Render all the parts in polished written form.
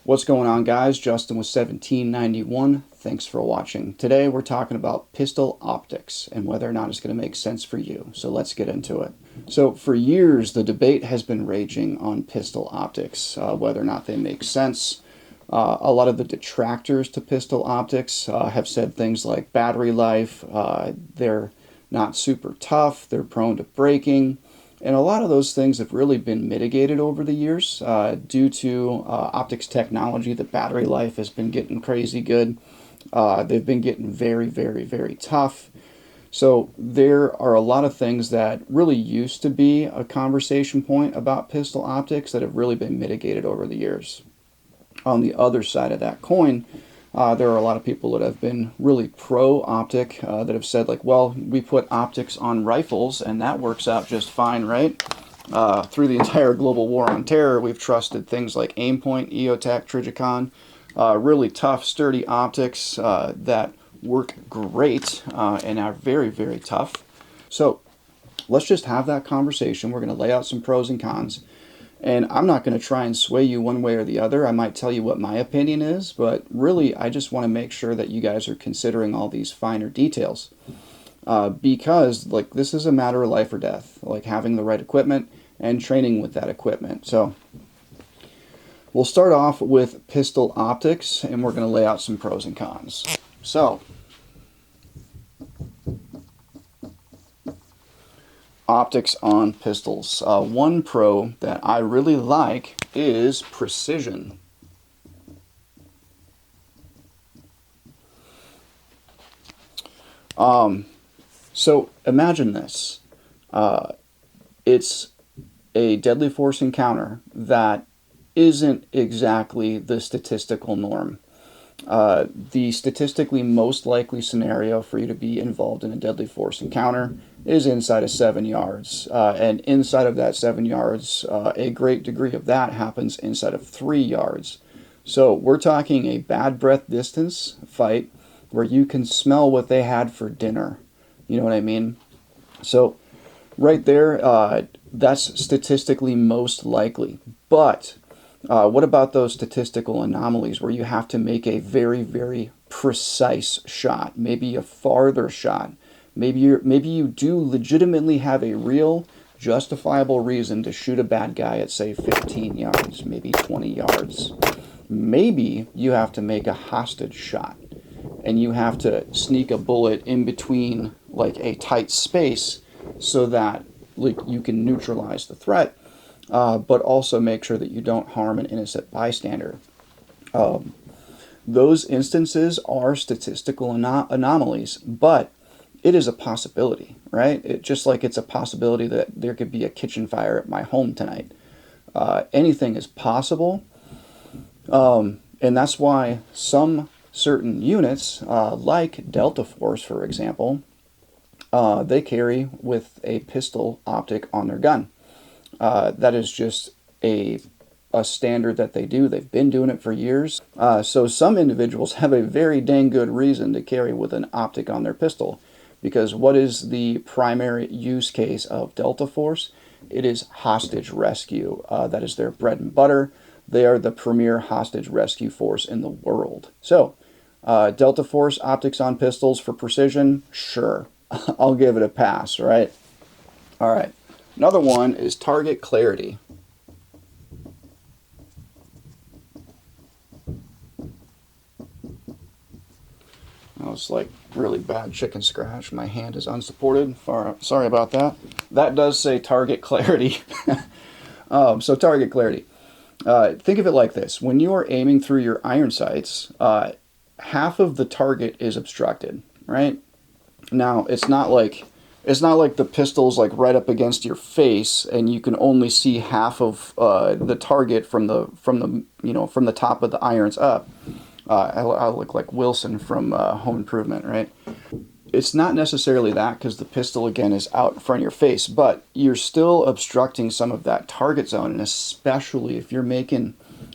What's going on, guys? Justin with 1791. Thanks for watching. Today we're talking about pistol optics and whether or not it's going to make sense for you. So let's get into it. So for years the debate has been raging on pistol optics, whether or not they make sense. A lot of the detractors to pistol optics have said things like battery life, they're not super tough, they're prone to breaking. And a lot of those things have really been mitigated over the years due to optics technology. The battery life has been getting crazy good. They've been getting very, very, very tough. So there are a lot of things that really used to be a conversation point about pistol optics that have really been mitigated over the years. On the other side of that coin, there are a lot of people that have been really pro-optic that have said, like, well, we put optics on rifles and that works out just fine, right? Through the entire global war on terror, we've trusted things like Aimpoint, EOTech, Trijicon, really tough, sturdy optics that work great and are very, very tough. So let's just have that conversation. We're going to lay out some pros and cons. And I'm not going to try and sway you one way or the other. I might tell you what my opinion is, but really I just want to make sure that you guys are considering all these finer details. Because like this is a matter of life or death, like having the right equipment and training with that equipment. So we'll start off with pistol optics and we're going to lay out some pros and cons. So optics on pistols. One pro that I really like is precision. So imagine this. It's a deadly force encounter that isn't exactly the statistical norm. The statistically most likely scenario for you to be involved in a deadly force encounter is inside of 7 yards. And inside of that 7 yards, a great degree of that happens inside of 3 yards. So we're talking a bad breath distance fight where you can smell what they had for dinner. You know what I mean? So right there, that's statistically most likely. But what about those statistical anomalies where you have to make a very, very precise shot, maybe a farther shot? Maybe you do legitimately have a real justifiable reason to shoot a bad guy at, say, 15 yards, maybe 20 yards. Maybe you have to make a hostage shot and you have to sneak a bullet in between like a tight space so that like you can neutralize the threat. But also make sure that you don't harm an innocent bystander. Those instances are statistical anomalies, but it is a possibility, right? Just like it's a possibility that there could be a kitchen fire at my home tonight. Anything is possible, and that's why some certain units, like Delta Force, for example, they carry with a pistol optic on their gun. That is just a standard that they do. They've been doing it for years. So some individuals have a very dang good reason to carry with an optic on their pistol. Because what is the primary use case of Delta Force? It is hostage rescue. That is their bread and butter. They are the premier hostage rescue force in the world. So Delta Force optics on pistols for precision? Sure. I'll give it a pass, right? All right. Another one is target clarity. That was like really bad chicken scratch. My hand is unsupported. Sorry about that. That does say target clarity. So target clarity. Think of it like this. When you are aiming through your iron sights, half of the target is obstructed, right? Now, it's not like the pistol's like right up against your face and you can only see half of the target from the top of the irons up. I look like Wilson from Home Improvement, right? It's not necessarily that because the pistol again is out in front of your face, but you're still obstructing some of that target zone, and especially if you're making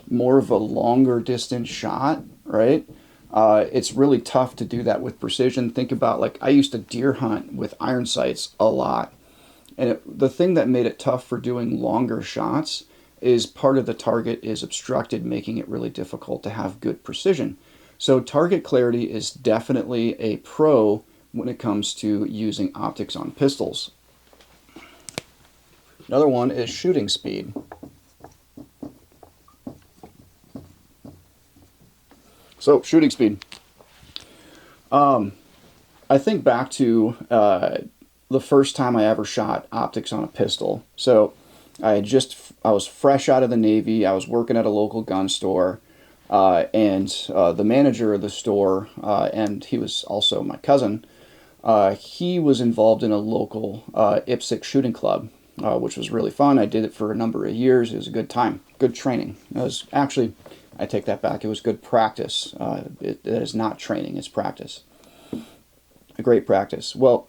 more of a longer distance shot, right? It's really tough to do that with precision. Think about, like, I used to deer hunt with iron sights a lot. And the thing that made it tough for doing longer shots is part of the target is obstructed, making it really difficult to have good precision. So target clarity is definitely a pro when it comes to using optics on pistols. Another one is shooting speed. So shooting speed. I think back to the first time I ever shot optics on a pistol. So I was fresh out of the Navy. I was working at a local gun store, and the manager of the store, and he was also my cousin, he was involved in a local IPSC shooting club, which was really fun. I did it for a number of years. It was a good time, good training. It was actually, I take that back, it was good practice. It is not training, it's practice. A great practice. Well,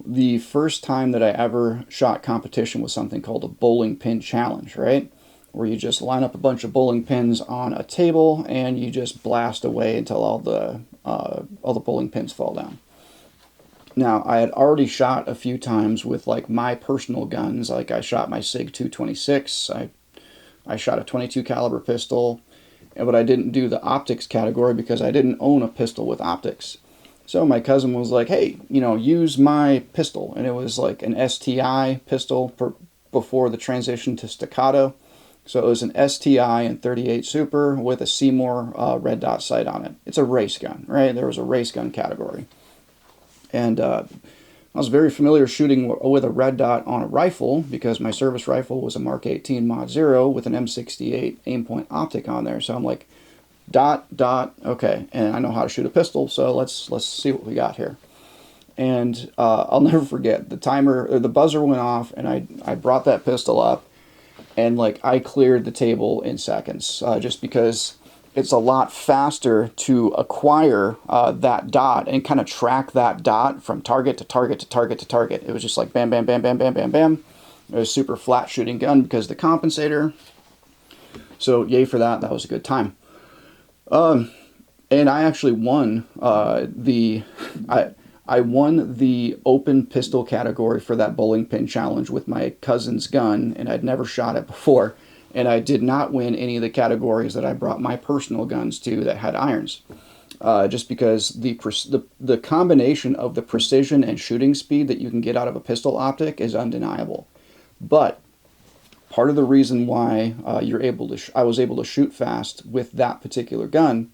the first time that I ever shot competition was something called a bowling pin challenge, right? Where you just line up a bunch of bowling pins on a table and you just blast away until all the bowling pins fall down. Now, I had already shot a few times with like my personal guns. Like I shot my SIG 226. I shot a 22 caliber pistol, but I didn't do the optics category because I didn't own a pistol with optics. So my cousin was like, hey, you know, use my pistol. And it was like an STI pistol before the transition to staccato. So it was an STI and 38 Super with a Seymour red dot sight on it. It's a race gun, right? There was a race gun category. And I was very familiar shooting with a red dot on a rifle because my service rifle was a Mark 18 Mod 0 with an M68 aim point optic on there. So I'm like, dot, okay, and I know how to shoot a pistol, so let's see what we got here. And I'll never forget, the buzzer went off, and I brought that pistol up, and like I cleared the table in seconds, just because it's a lot faster to acquire that dot and kind of track that dot from target to target to target to target. It was just like bam, bam, bam, bam, bam, bam, bam. It was a super flat shooting gun because the compensator. So yay for that. That was a good time. And I actually won I won the open pistol category for that bowling pin challenge with my cousin's gun, and I'd never shot it before. And I did not win any of the categories that I brought my personal guns to that had irons, just because the combination of the precision and shooting speed that you can get out of a pistol optic is undeniable. But part of the reason why I was able to shoot fast with that particular gun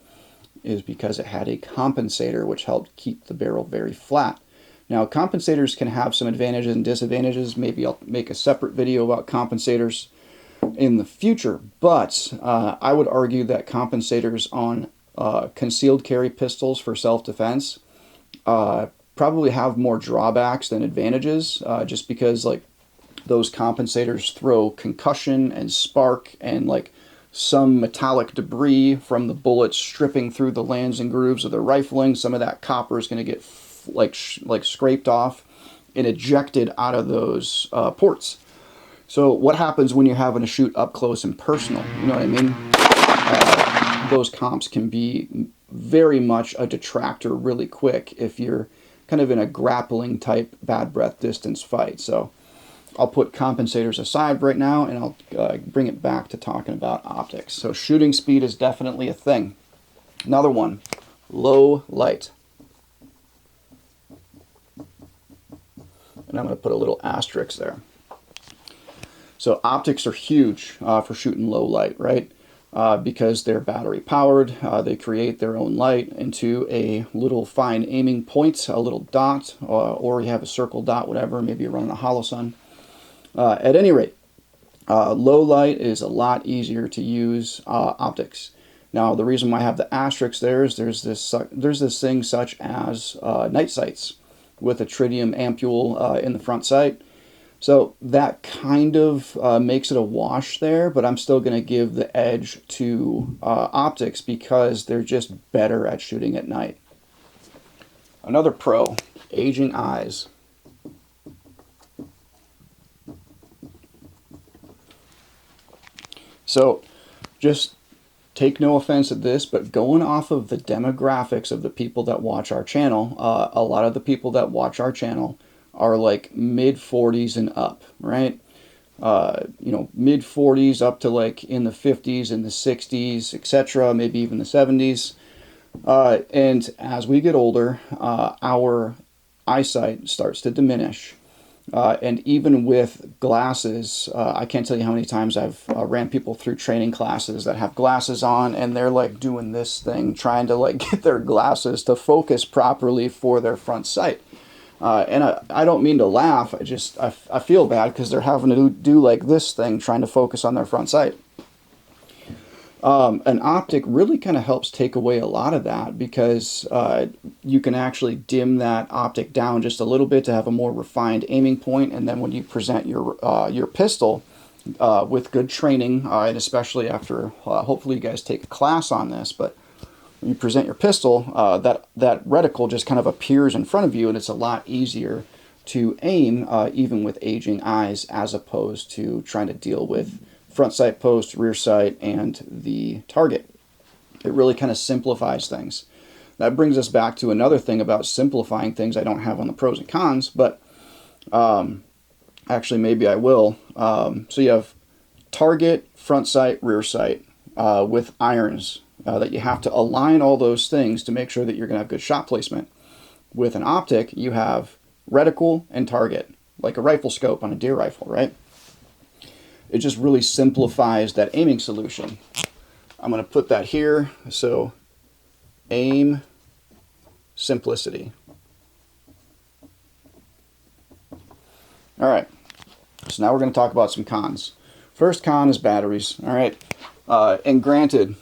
is because it had a compensator which helped keep the barrel very flat. Now, compensators can have some advantages and disadvantages. Maybe I'll make a separate video about compensators in the future, but I would argue that compensators on concealed carry pistols for self-defense probably have more drawbacks than advantages, just because like those compensators throw concussion and spark and like some metallic debris from the bullets stripping through the lands and grooves of the rifling. Some of that copper is going to get like scraped off and ejected out of those ports. So what happens when you're having to shoot up close and personal? You know what I mean? Those comps can be very much a detractor really quick if you're kind of in a grappling type bad breath distance fight. So I'll put compensators aside right now, and I'll bring it back to talking about optics. So shooting speed is definitely a thing. Another one, low light. And I'm going to put a little asterisk there. So optics are huge for shooting low light, right? Because they're battery powered. They create their own light into a little fine aiming point, a little dot, or you have a circle dot, whatever. Maybe you're running a holosun. At any rate, low light is a lot easier to use optics. Now, the reason why I have the asterisk there is there's this thing such as night sights with a tritium ampule in the front sight. So that kind of makes it a wash there, but I'm still going to give the edge to optics because they're just better at shooting at night. Another pro, aging eyes. So just take no offense at this, but going off of the demographics of the people that watch our channel, a lot of the people that watch our channel are like mid 40s and up, right? you know, mid 40s up to like in the 50s, in the 60s, etc., maybe even the 70s. And as we get older, our eyesight starts to diminish. And even with glasses, I can't tell you how many times I've ran people through training classes that have glasses on and they're like doing this thing, trying to like get their glasses to focus properly for their front sight. And I don't mean to laugh, I feel bad because they're having to do like this thing, trying to focus on their front sight. An optic really kind of helps take away a lot of that because you can actually dim that optic down just a little bit to have a more refined aiming point, and then when you present your pistol with good training, and especially after hopefully you guys take a class on this, but when you present your pistol, that reticle just kind of appears in front of you, and it's a lot easier to aim even with aging eyes, as opposed to trying to deal with front sight post, rear sight, and the target. It really kind of simplifies things. That brings us back to another thing about simplifying things I don't have on the pros and cons, but actually maybe I will. So you have target, front sight, rear sight with irons that you have to align all those things to make sure that you're going to have good shot placement. With an optic, you have reticle and target, like a rifle scope on a deer rifle, right? It just really simplifies that aiming solution. I'm going to put that here. So aim simplicity. All right. So now we're going to talk about some cons. First con is batteries. All right. And granted,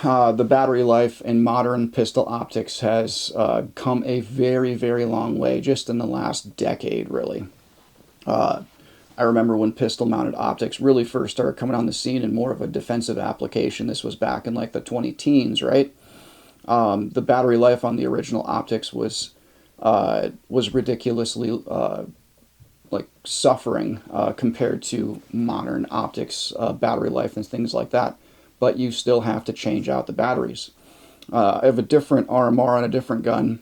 the battery life in modern pistol optics has come a very, very long way just in the last decade, really. I remember when pistol-mounted optics really first started coming on the scene in more of a defensive application. This was back in like the 20-teens, right? The battery life on the original optics was ridiculously like suffering compared to modern optics battery life and things like that. But you still have to change out the batteries. I have a different RMR on a different gun.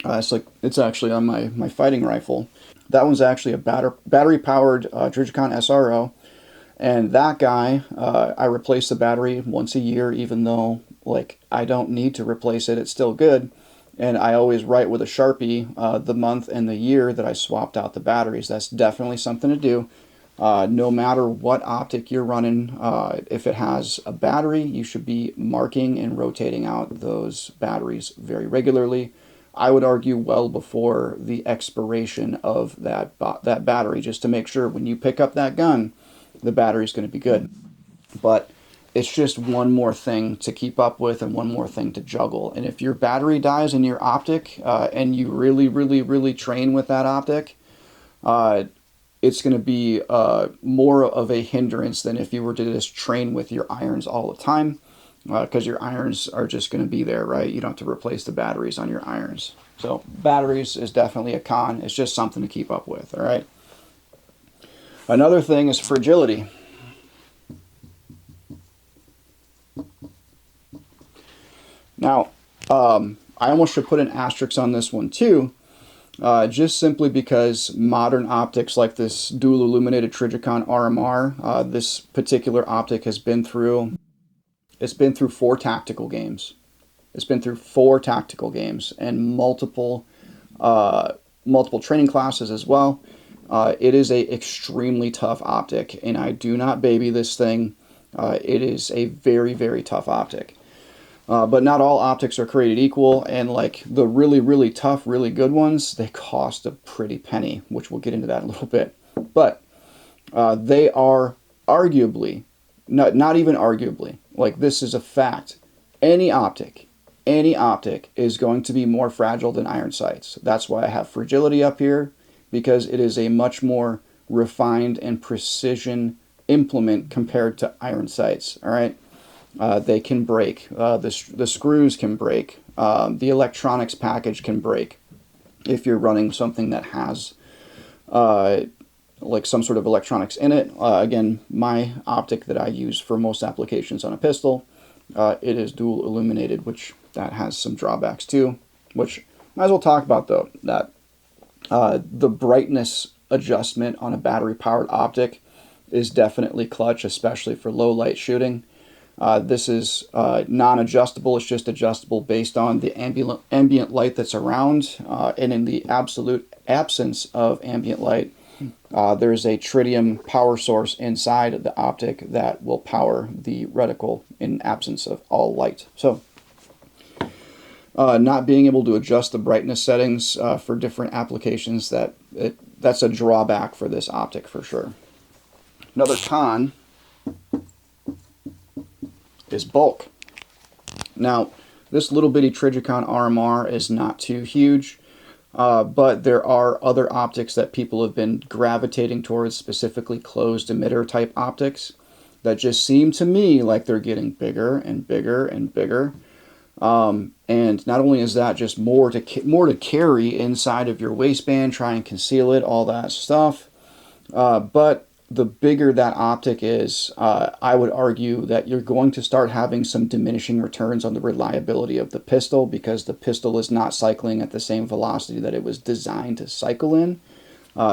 It's actually on my fighting rifle. That one's actually a battery-powered Trijicon SRO, and that guy, I replace the battery once a year, even though like I don't need to replace it. It's still good, and I always write with a Sharpie the month and the year that I swapped out the batteries. That's definitely something to do. No matter what optic you're running, if it has a battery, you should be marking and rotating out those batteries very regularly. I would argue well before the expiration of that battery, just to make sure when you pick up that gun, the battery's going to be good. But it's just one more thing to keep up with and one more thing to juggle. And if your battery dies in your optic and you really, really, really train with that optic, it's going to be more of a hindrance than if you were to just train with your irons all the time, because your irons are just going to be there, right? You don't have to replace the batteries on your irons. So batteries is definitely a con. It's just something to keep up with, all right? Another thing is fragility. Now, I almost should put an asterisk on this one too, just simply because modern optics like this dual illuminated Trijicon RMR, this particular optic has been through, it's been through 4 tactical games. It's been through 4 tactical games and multiple training classes as well. It is a extremely tough optic, and I do not baby this thing. It is a very, very tough optic. But not all optics are created equal, and like the really, really tough, really good ones, they cost a pretty penny, which we'll get into that in a little bit. But they are arguably, not even arguably, like this is a fact, any optic is going to be more fragile than iron sights. That's why I have fragility up here, because it is a much more refined and precision implement compared to iron sights, all right? They can break. The screws can break. The electronics package can break if you're running something that has like some sort of electronics in it. Again, my optic that I use for most applications on a pistol, it is dual illuminated, which that has some drawbacks too, which might as well talk about though that the brightness adjustment on a battery powered optic is definitely clutch, especially for low light shooting. This is non-adjustable. It's just adjustable based on the ambient light that's around, and in the absolute absence of ambient light, there's a tritium power source inside the optic that will power the reticle in absence of all light. So not being able to adjust the brightness settings for different applications, that's a drawback for this optic for sure. Another con is bulk. Now, this little bitty Trijicon RMR is not too huge, but there are other optics that people have been gravitating towards, specifically closed emitter type optics, that just seem to me like they're getting bigger and bigger and bigger. And not only is that just more to carry inside of your waistband, try and conceal it, all that stuff, but the bigger that optic is, I would argue that you're going to start having some diminishing returns on the reliability of the pistol, because the pistol is not cycling at the same velocity that it was designed to cycle in.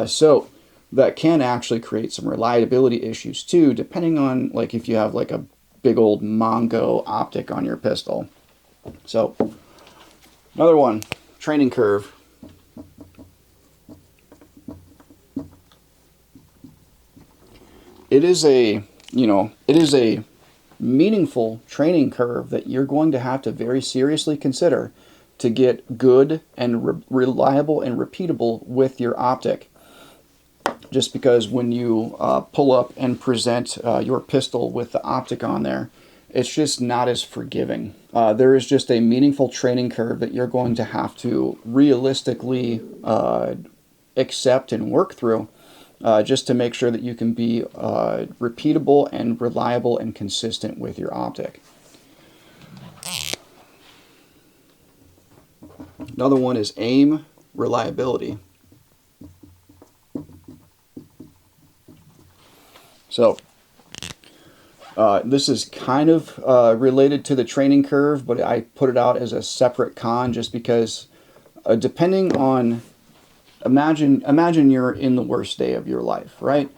So that can actually create some reliability issues too, depending on like if you have like a big old Mongo optic on your pistol. So another one, training curve. It is a meaningful training curve that you're going to have to very seriously consider to get good and reliable and repeatable with your optic. Just because when you pull up and present your pistol with the optic on there, it's just not as forgiving. There is just a meaningful training curve that you're going to have to realistically accept and work through, just to make sure that you can be repeatable and reliable and consistent with your optic. Another one is aim reliability. So this is kind of related to the training curve, but I put it out as a separate con just because depending on, imagine you're in the worst day of your life, right?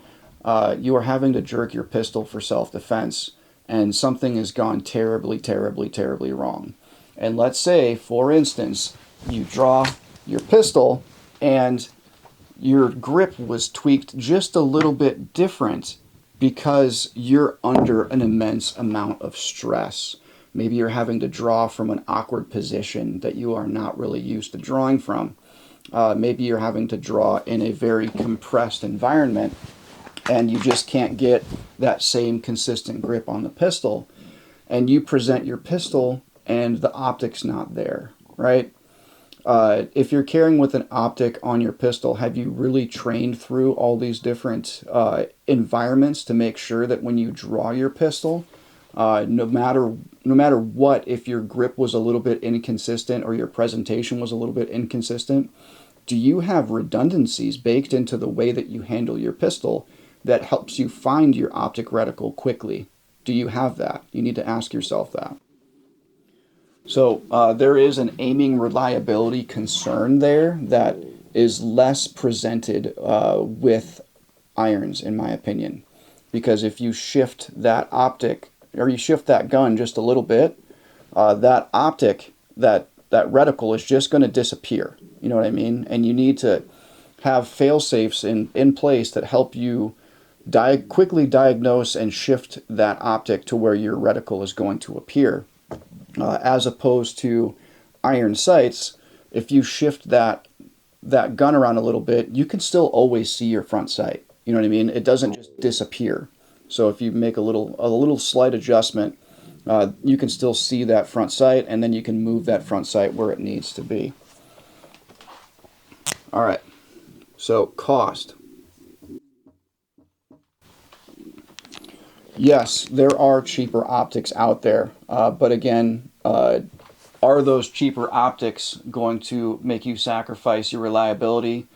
You are having to jerk your pistol for self-defense and something has gone terribly, terribly, terribly wrong. And let's say, for instance, you draw your pistol and your grip was tweaked just a little bit different because you're under an immense amount of stress. Maybe you're having to draw from an awkward position that you are not really used to drawing from. Maybe you're having to draw in a very compressed environment and you just can't get that same consistent grip on the pistol. And you present your pistol and the optic's not there, right? If you're carrying with an optic on your pistol, have you really trained through all these different environments to make sure that when you draw your pistol, no matter what, if your grip was a little bit inconsistent or your presentation was a little bit inconsistent, do you have redundancies baked into the way that you handle your pistol that helps you find your optic reticle quickly? Do you have that? You need to ask yourself that. So there is an aiming reliability concern there that is less presented with irons, in my opinion. Because if you shift that optic, or you shift that gun just a little bit, that optic, that reticle is just going to disappear. You know what I mean? And you need to have fail-safes in place that help you quickly diagnose and shift that optic to where your reticle is going to appear. As opposed to iron sights, if you shift that gun around a little bit, you can still always see your front sight. You know what I mean? It doesn't just disappear. So if you make a little slight adjustment, you can still see that front sight, and then you can move that front sight where it needs to be. All right. So cost. Yes, there are cheaper optics out there, but again, are those cheaper optics going to make you sacrifice your reliability?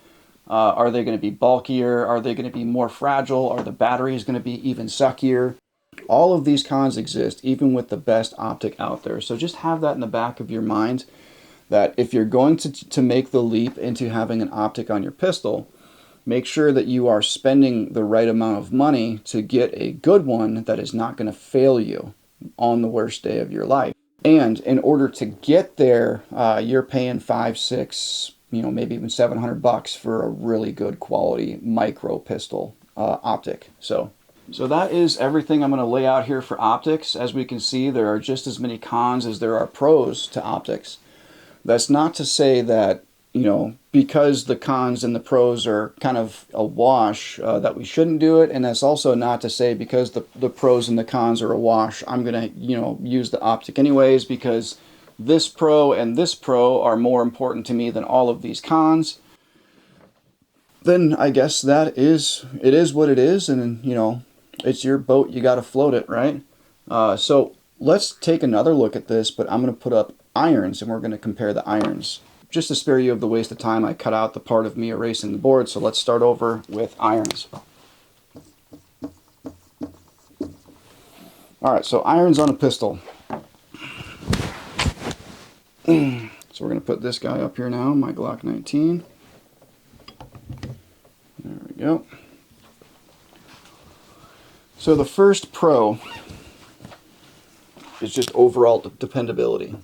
Are they going to be bulkier? Are they going to be more fragile? Are the batteries going to be even suckier? All of these cons exist, even with the best optic out there. So just have that in the back of your mind, that if you're going to make the leap into having an optic on your pistol, make sure that you are spending the right amount of money to get a good one that is not going to fail you on the worst day of your life. And in order to get there, you're paying 5, 6, maybe even $700 for a really good quality micro pistol optic. So that is everything I'm going to lay out here for optics. As we can see, there are just as many cons as there are pros to optics. That's not to say that, because the cons and the pros are kind of a wash, that we shouldn't do it. And that's also not to say because the pros and the cons are a wash, I'm going to, use the optic anyways, because this pro and this pro are more important to me than all of these cons. Then I guess it is what it is. And, it's your boat, you got to float it, right? So let's take another look at this, but I'm going to put up irons and we're going to compare the irons. Just to spare you of the waste of time, I cut out the part of me erasing the board, so let's start over with irons. Alright, so irons on a pistol. So we're going to put this guy up here now, my Glock 19. There we go. So the first pro is just overall dependability.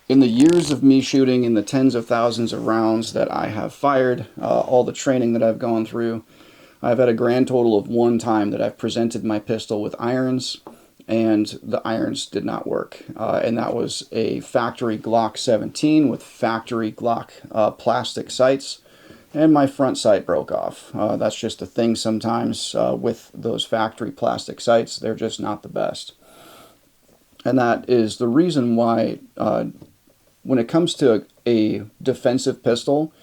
In the years of me shooting in the tens of thousands of rounds that I have fired, all the training that I've gone through, I've had a grand total of 1 time that I've presented my pistol with irons, and the irons did not work. And that was a factory Glock 17 with factory Glock plastic sights, and my front sight broke off. That's just a thing sometimes with those factory plastic sights. They're just not the best. And that is the reason why when it comes to a defensive pistol,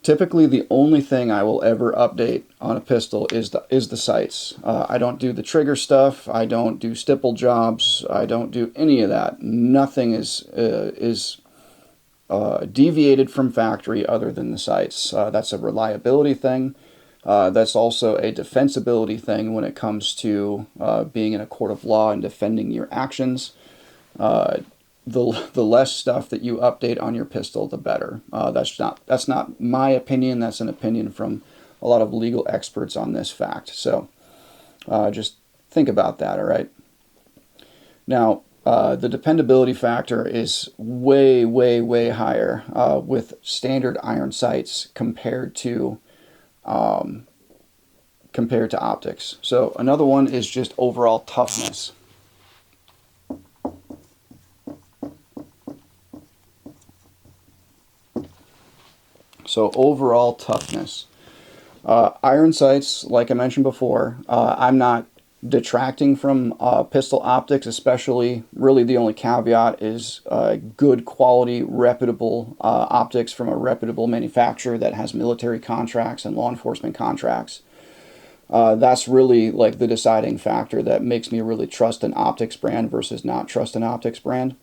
typically the only thing I will ever update on a pistol is the sights. I don't do the trigger stuff. I don't do stipple jobs. I don't do any of that. Nothing is deviated from factory other than the sights. That's a reliability thing. That's also a defensibility thing when it comes to being in a court of law and defending your actions. The less stuff that you update on your pistol, the better. That's not my opinion. That's an opinion from a lot of legal experts on this fact. So just think about that, all right? Now, the dependability factor is way, way, way higher with standard iron sights compared to optics. So another one is just overall toughness. So overall toughness. Iron sights, like I mentioned before, I'm not detracting from pistol optics, especially. Really the only caveat is good quality, reputable optics from a reputable manufacturer that has military contracts and law enforcement contracts. That's really like the deciding factor that makes me really trust an optics brand versus not trust an optics brand.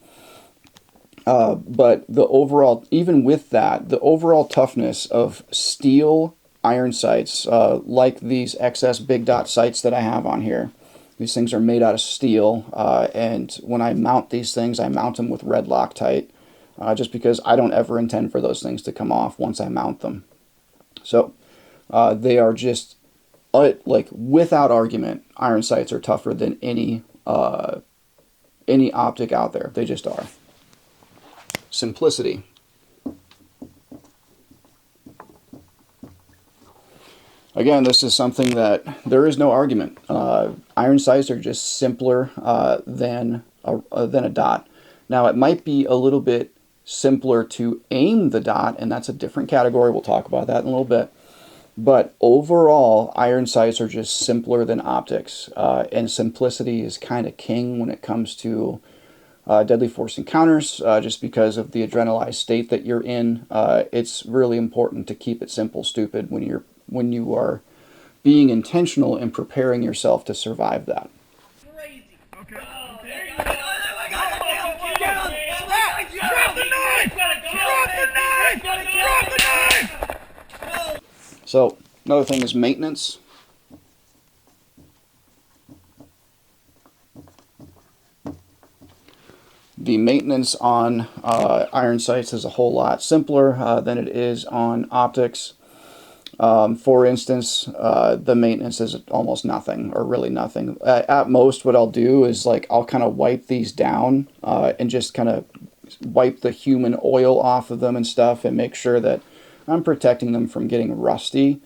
But the overall, even with that, the overall toughness of steel iron sights, like these XS big dot sights that I have on here. These things are made out of steel, and when I mount these things, I mount them with red Loctite, just because I don't ever intend for those things to come off once I mount them. So they are just, like, without argument, iron sights are tougher than any optic out there. They just are. Simplicity. Again, this is something that there is no argument. Iron sights are just simpler than a dot. Now, it might be a little bit simpler to aim the dot, and that's a different category. We'll talk about that in a little bit. But overall, iron sights are just simpler than optics, and simplicity is kind of king when it comes to deadly force encounters, just because of the adrenalized state that you're in. It's really important to keep it simple, stupid when you are being intentional and preparing yourself to survive that. Crazy. Okay. Oh, there you go. Drop the knife! Drop the knife! Drop the knife! So another thing is maintenance. The maintenance on iron sights is a whole lot simpler than it is on optics. For instance, the maintenance is almost nothing, or really nothing. At most, what I'll do is like I'll kind of wipe these down and just kind of wipe the human oil off of them and stuff, and make sure that I'm protecting them from getting rusty.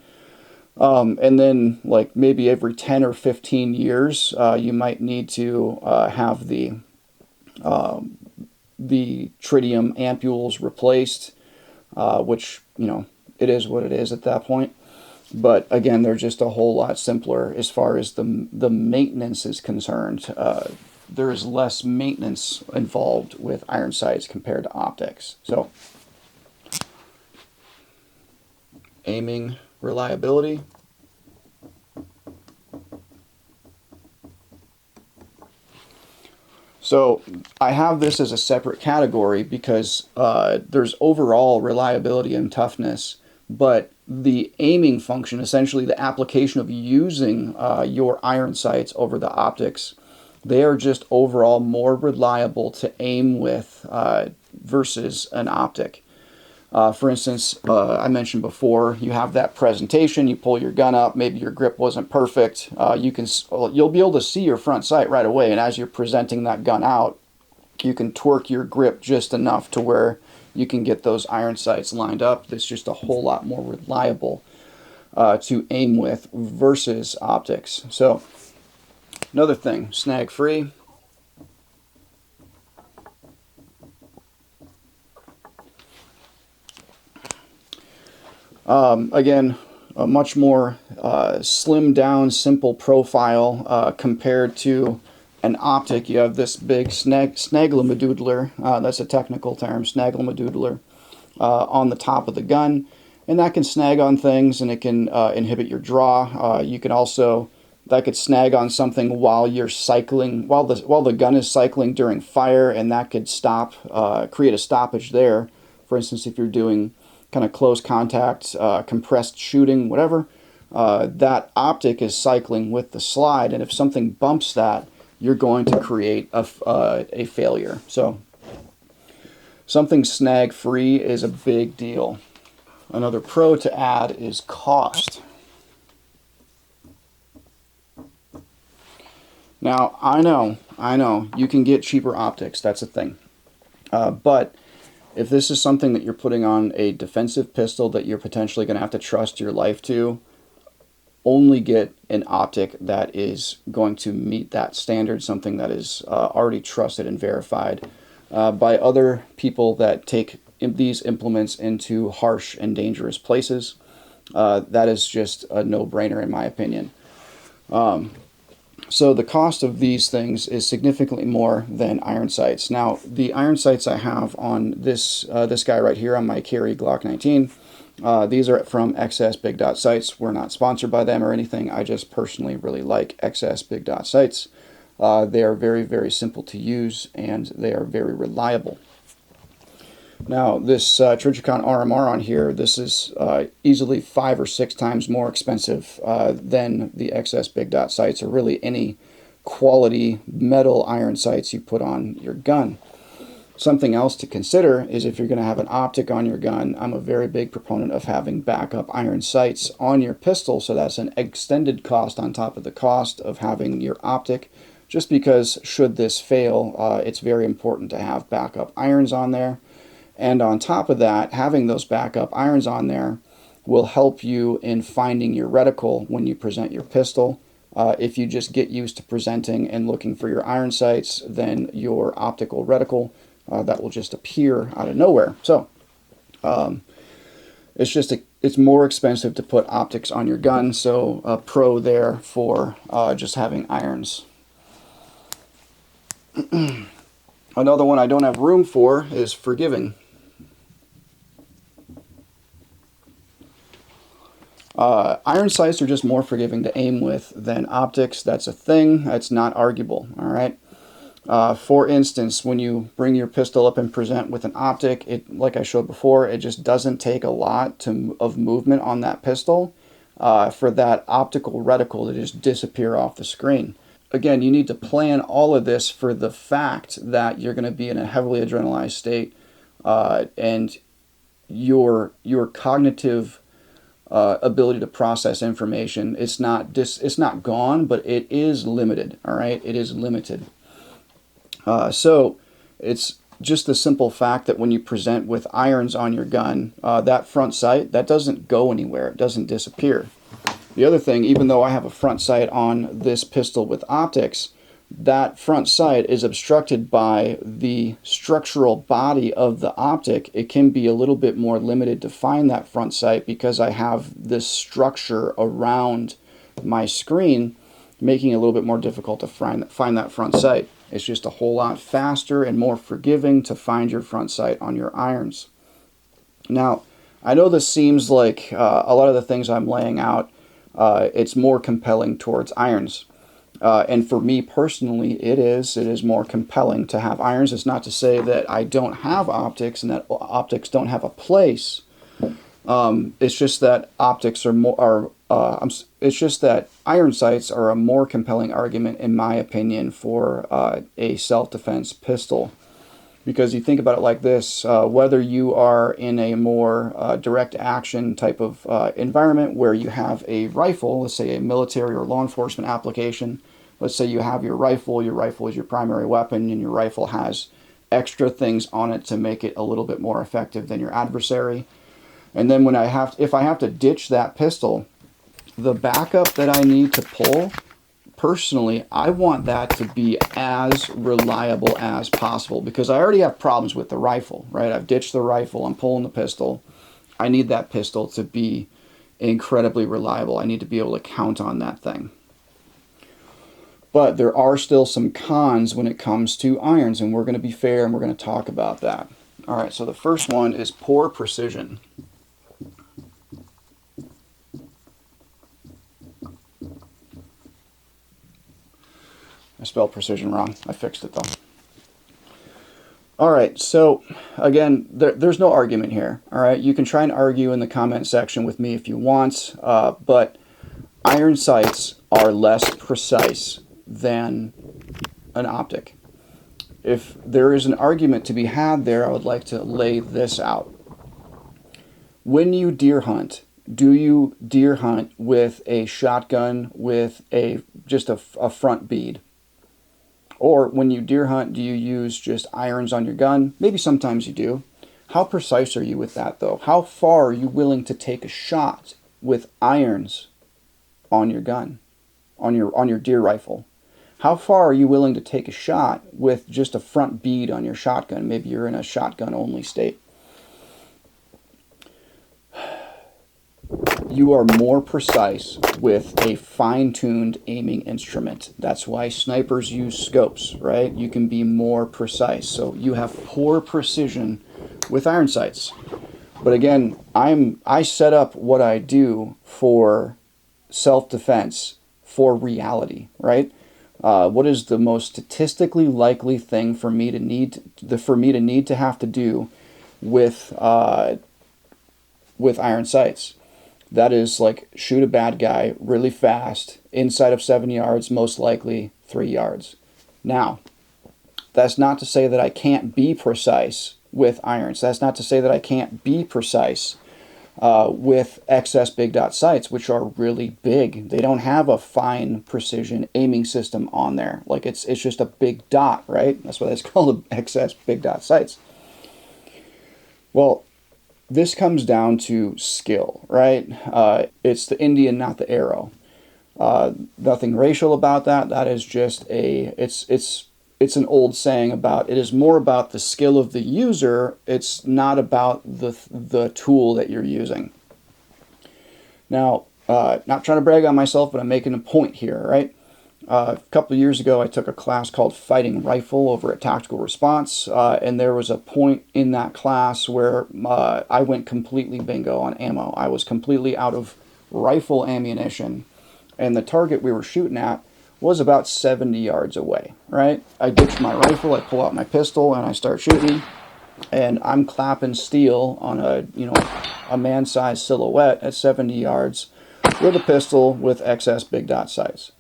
And then, like maybe every 10 or 15 years, you might need to have the tritium ampules replaced, which, you know, it is what it is at that point. But again, they're just a whole lot simpler as far as the maintenance is concerned. There is less maintenance involved with iron sights compared to optics. So, aiming reliability. So I have this as a separate category because there's overall reliability and toughness, but the aiming function, essentially the application of using your iron sights over the optics, they are just overall more reliable to aim with versus an optic. For instance, I mentioned before, you have that presentation, you pull your gun up, maybe your grip wasn't perfect, you'll be able to see your front sight right away, and as you're presenting that gun out, you can twerk your grip just enough to where you can get those iron sights lined up. That's just a whole lot more reliable to aim with versus optics. So, another thing, snag free. Again, a much more slimmed down, simple profile compared to an optic. You have this big snagglemodoodler, that's a technical term, snagglemodoodler, on the top of the gun, and that can snag on things and it can inhibit your draw. You can also, that could snag on something while you're cycling, while the gun is cycling during fire, and that could stop, create a stoppage there. For instance, if you're doing kind of close contact, compressed shooting, whatever, that optic is cycling with the slide, and if something bumps that, you're going to create a failure. So something snag free is a big deal. Another pro to add is cost. Now, I know, you can get cheaper optics, that's a thing. But if this is something that you're putting on a defensive pistol that you're potentially going to have to trust your life to, only get an optic that is going to meet that standard, something that is already trusted and verified by other people that take these implements into harsh and dangerous places. That is just a no-brainer in my opinion. So the cost of these things is significantly more than iron sights. Now, the iron sights I have on this guy right here on my Carry Glock 19, these are from XS Big Dot Sights. We're not sponsored by them or anything. I just personally really like XS Big Dot Sights. They are very, very simple to use, and they are very reliable. Now, this Trijicon RMR on here, this is easily 5 or 6 times more expensive than the XS Big Dot sights, or really any quality metal iron sights you put on your gun. Something else to consider is if you're going to have an optic on your gun, I'm a very big proponent of having backup iron sights on your pistol, so that's an extended cost on top of the cost of having your optic, just because should this fail, it's very important to have backup irons on there. And on top of that, having those backup irons on there will help you in finding your reticle when you present your pistol. If you just get used to presenting and looking for your iron sights, then your optical reticle, that will just appear out of nowhere. So it's more expensive to put optics on your gun, so a pro there for just having irons. Another one I don't have room for is forgiving. Iron sights are just more forgiving to aim with than optics. That's a thing. That's not arguable. All right. For instance, when you bring your pistol up and present with an optic, like I showed before, it just doesn't take a lot of movement on that pistol for that optical reticle to just disappear off the screen. again, you need to plan all of this for the fact that you're going to be in a heavily adrenalized state, and your cognitive ability to process information, it's not gone, but it is limited. All right, it is limited. So it's just the simple fact that when you present with irons on your gun, that front sight, that doesn't go anywhere. It doesn't disappear. The other thing, even though I have a front sight on this pistol with optics, that front sight is obstructed by the structural body of the optic. It can be a little bit more limited to find that front sight because I have this structure around my screen, making it a little bit more difficult to find that front sight. It's just a whole lot faster and more forgiving to find your front sight on your irons. Now, I know this seems like a lot of the things I'm laying out, it's more compelling towards irons. And for me personally, it is more compelling to have irons. It's not to say that I don't have optics and that optics don't have a place. It's just that optics are more, it's just that iron sights are a more compelling argument, in my opinion, for a self-defense pistol. Because you think about it like this, whether you are in a more direct action type of environment where you have a rifle, let's say a military or law enforcement application, let's say you have your rifle is your primary weapon, and your rifle has extra things on it to make it a little bit more effective than your adversary. And then when if I have to ditch that pistol, the backup that I need to pull, personally, I want that to be as reliable as possible, because I already have problems with the rifle, right? I've ditched the rifle, I'm pulling the pistol. I need that pistol to be incredibly reliable. I need to be able to count on that thing. But there are still some cons when it comes to irons, and we're going to be fair and we're going to talk about that. All right, so the first one is poor precision. I spelled precision wrong. I fixed it though. All right, so again, there's no argument here. All right, you can try and argue in the comment section with me if you want, but iron sights are less precise than an optic. If there is an argument to be had there, I would like to lay this out. When you deer hunt, do you deer hunt with a shotgun with just a front bead? Or when you deer hunt, do you use just irons on your gun? Maybe sometimes you do. How precise are you with that though? How far are you willing to take a shot with irons on your gun, on your deer rifle? How far are you willing to take a shot with just a front bead on your shotgun? Maybe you're in a shotgun only state. You are more precise with a fine-tuned aiming instrument. That's why snipers use scopes, right? You can be more precise. So you have poor precision with iron sights. But again, I set up what I do for self-defense for reality, right? What is the most statistically likely thing for me to need to have to do with iron sights? That is like shoot a bad guy really fast inside of 7 yards, most likely 3 yards. Now, that's not to say that I can't be precise with irons. That's not to say that I can't be precise with XS big dot sights, which are really big. They don't have a fine precision aiming system on there. Like it's just a big dot, right? That's why it's called XS big dot sights. Well, this comes down to skill, right? It's the Indian, not the arrow. Nothing racial about that. That is just it's an old saying about it is more about the skill of the user. It's not about the tool that you're using. Now, not trying to brag on myself, but I'm making a point here, right? A couple of years ago, I took a class called Fighting Rifle over at Tactical Response, and there was a point in that class where I went completely bingo on ammo. I was completely out of rifle ammunition, and the target we were shooting at was about 70 yards away, right? I ditch my rifle, I pull out my pistol, and I start shooting, and I'm clapping steel on a man-sized silhouette at 70 yards with a pistol with XS big dot sights.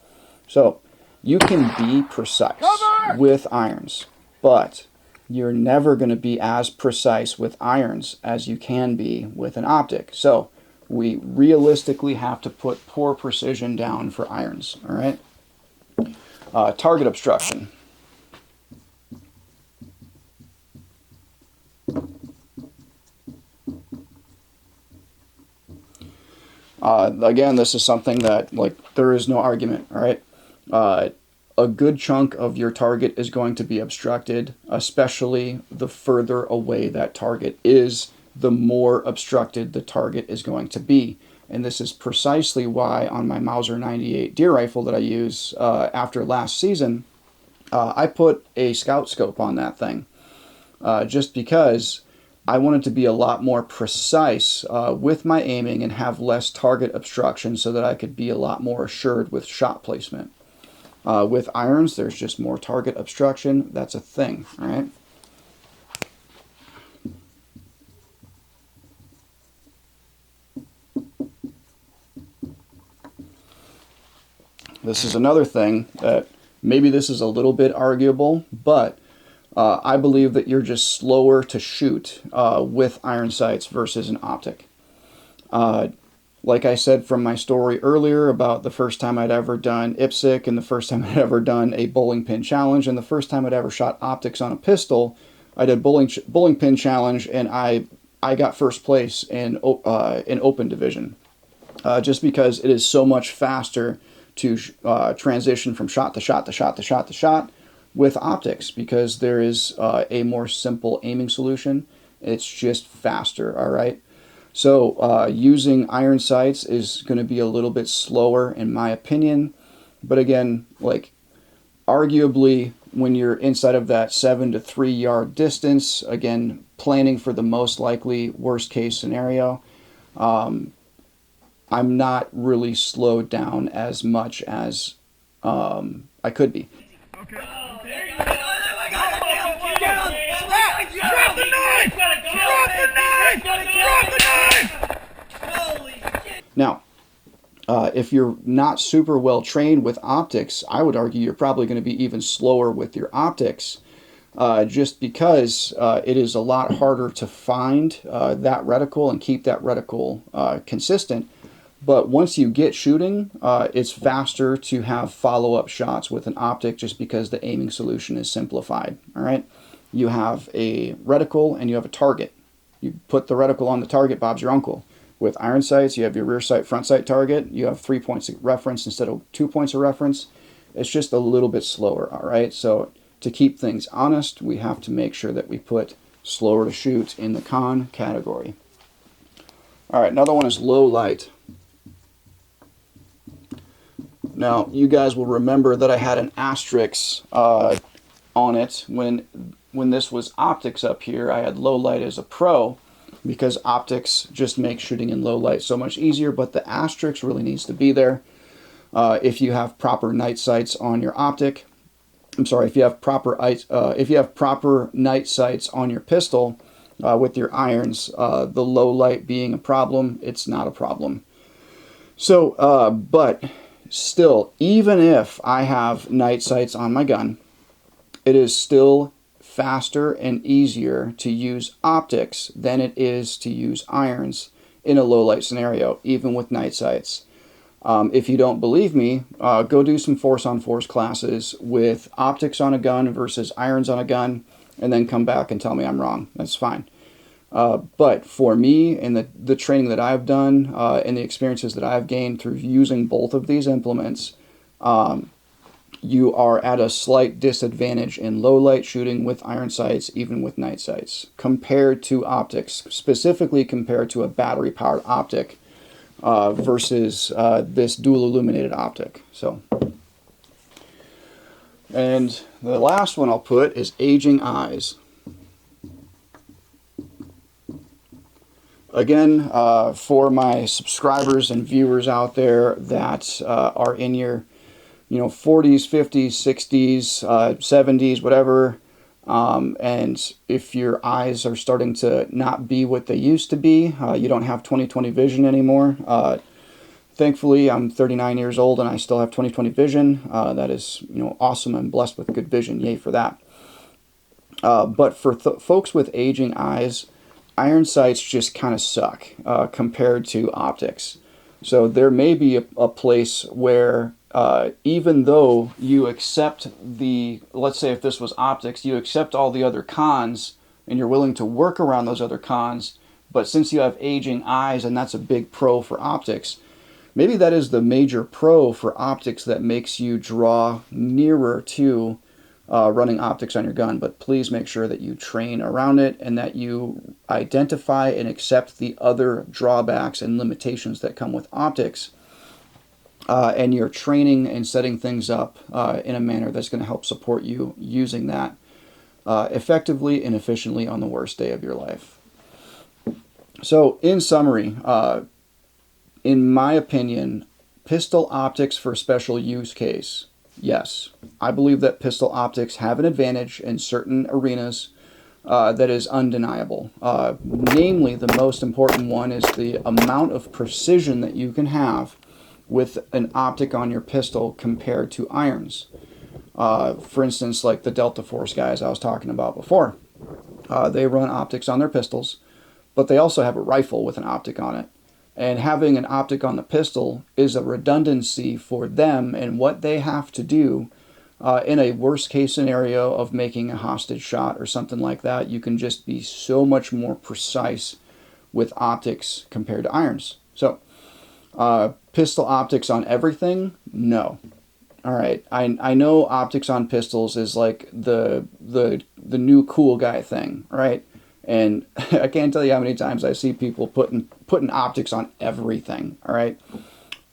So You can be precise with irons, but you're never going to be as precise with irons as you can be with an optic. So we realistically have to put poor precision down for irons, all right? Target obstruction. Again, this is something that, like, there is no argument, all right? A good chunk of your target is going to be obstructed, especially the further away that target is, the more obstructed the target is going to be. And this is precisely why on my Mauser 98 deer rifle that I use after last season, I put a scout scope on that thing, just because I wanted to be a lot more precise with my aiming and have less target obstruction so that I could be a lot more assured with shot placement. With irons, there's just more target obstruction. That's a thing, all right? This is another thing that maybe this is a little bit arguable, but I believe that you're just slower to shoot with iron sights versus an optic. Like I said from my story earlier about the first time I'd ever done IPSC and the first time I'd ever done a bowling pin challenge and the first time I'd ever shot optics on a pistol, I did bowling pin challenge and I got first place in open division, just because it is so much faster to transition from shot to shot to shot to shot to shot with optics, because there is a more simple aiming solution. It's just faster, all right? So using iron sights is going to be a little bit slower in my opinion, but again, like, arguably when you're inside of that 7 to 3 yard distance, again, planning for the most likely worst case scenario, I'm not really slowed down as much as I could be. Okay. There you go. Drop the knife! Drop the knife! Drop the knife! Holy shit! Now, if you're not super well trained with optics, I would argue you're probably going to be even slower with your optics, just because it is a lot harder to find that reticle and keep that reticle consistent. But once you get shooting, it's faster to have follow-up shots with an optic, just because the aiming solution is simplified, all right? You have a reticle and you have a target. You put the reticle on the target, Bob's your uncle. With iron sights, you have your rear sight, front sight target. You have 3 points of reference instead of 2 points of reference. It's just a little bit slower, all right? So to keep things honest, we have to make sure that we put slower to shoot in the con category. All right, another one is low light. Now, you guys will remember that I had an asterisk on it when this was optics up here. I had low light as a pro, because optics just make shooting in low light so much easier, but the asterisk really needs to be there. If you have proper night sights on your optic, I'm sorry, if you have proper night sights on your pistol with your irons, the low light being a problem, it's not a problem. So, but still, even if I have night sights on my gun, it is still faster and easier to use optics than it is to use irons in a low light scenario, even with night sights. If you don't believe me, go do some force on force classes with optics on a gun versus irons on a gun, and then come back and tell me I'm wrong. That's fine. But for me, and the training that I've done and the experiences that I've gained through using both of these implements, you are at a slight disadvantage in low light shooting with iron sights, even with night sights, compared to optics, specifically compared to a battery powered optic versus this dual illuminated optic. So, and the last one I'll put is aging eyes. Again, for my subscribers and viewers out there that are in your 40s, 50s, 60s, 70s, whatever, and if your eyes are starting to not be what they used to be, you don't have 20/20 vision anymore, Thankfully, I'm 39 years old and I still have 20/20 vision. That is, awesome. I'm blessed with good vision. Yay for that. But for folks with aging eyes, iron sights just kind of suck compared to optics. So there may be a place where even though you accept let's say if this was optics, you accept all the other cons and you're willing to work around those other cons, but since you have aging eyes and that's a big pro for optics, maybe that is the major pro for optics that makes you draw nearer to running optics on your gun. But please make sure that you train around it and that you identify and accept the other drawbacks and limitations that come with optics. And you're training and setting things up in a manner that's going to help support you using that effectively and efficiently on the worst day of your life. So in summary, in my opinion, pistol optics for special use case. Yes, I believe that pistol optics have an advantage in certain arenas that is undeniable. Namely, the most important one is the amount of precision that you can have with an optic on your pistol compared to irons. For instance, like the Delta Force guys I was talking about before. They run optics on their pistols, but they also have a rifle with an optic on it. And having an optic on the pistol is a redundancy for them and what they have to do in a worst case scenario of making a hostage shot or something like that. You can just be so much more precise with optics compared to irons. So pistol optics on everything? No. All right, I know optics on pistols is like the new cool guy thing, right? And I can't tell you how many times I see people putting optics on everything. All right,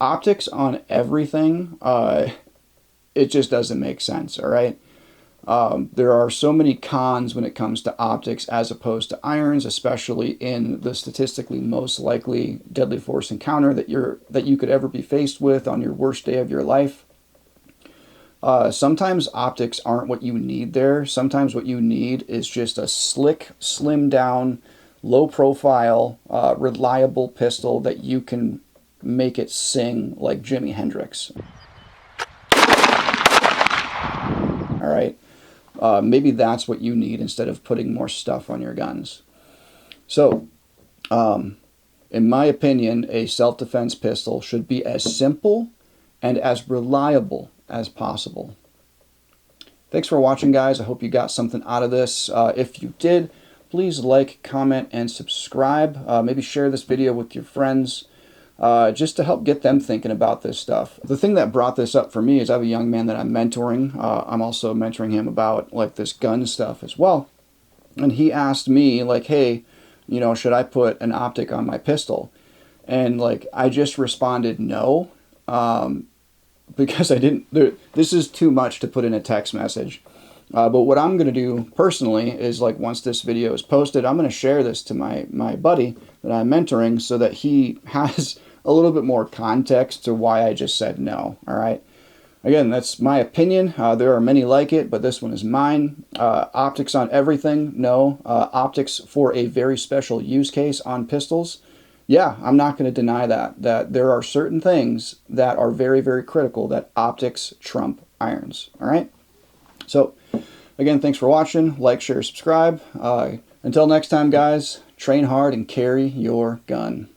optics on everything, it just doesn't make sense. All right, there are so many cons when it comes to optics as opposed to irons, especially in the statistically most likely deadly force encounter that you could ever be faced with on your worst day of your life. Sometimes optics aren't what you need there. Sometimes what you need is just a slick, slimmed down, low profile, reliable pistol that you can make it sing like Jimi Hendrix. All right. Maybe that's what you need instead of putting more stuff on your guns. So, in my opinion, a self-defense pistol should be as simple and as reliable as possible. Thanks for watching, guys. I hope you got something out of this. If you did, please like, comment, and subscribe. Maybe share this video with your friends just to help get them thinking about this stuff. The thing that brought this up for me is I have a young man that I'm mentoring. I'm also mentoring him about like this gun stuff as well. And he asked me like, hey, should I put an optic on my pistol? And like, I just responded no. Because I didn't, this is too much to put in a text message. But what I'm going to do personally is like once this video is posted, I'm going to share this to my buddy that I'm mentoring so that he has a little bit more context to why I just said no. All right. Again, that's my opinion. There are many like it, but this one is mine. Optics on everything? No. Optics for a very special use case on pistols? Yeah, I'm not going to deny that there are certain things that are very, very critical that optics trump irons. All right. So again, thanks for watching. Like, share, subscribe. Until next time, guys, train hard and carry your gun.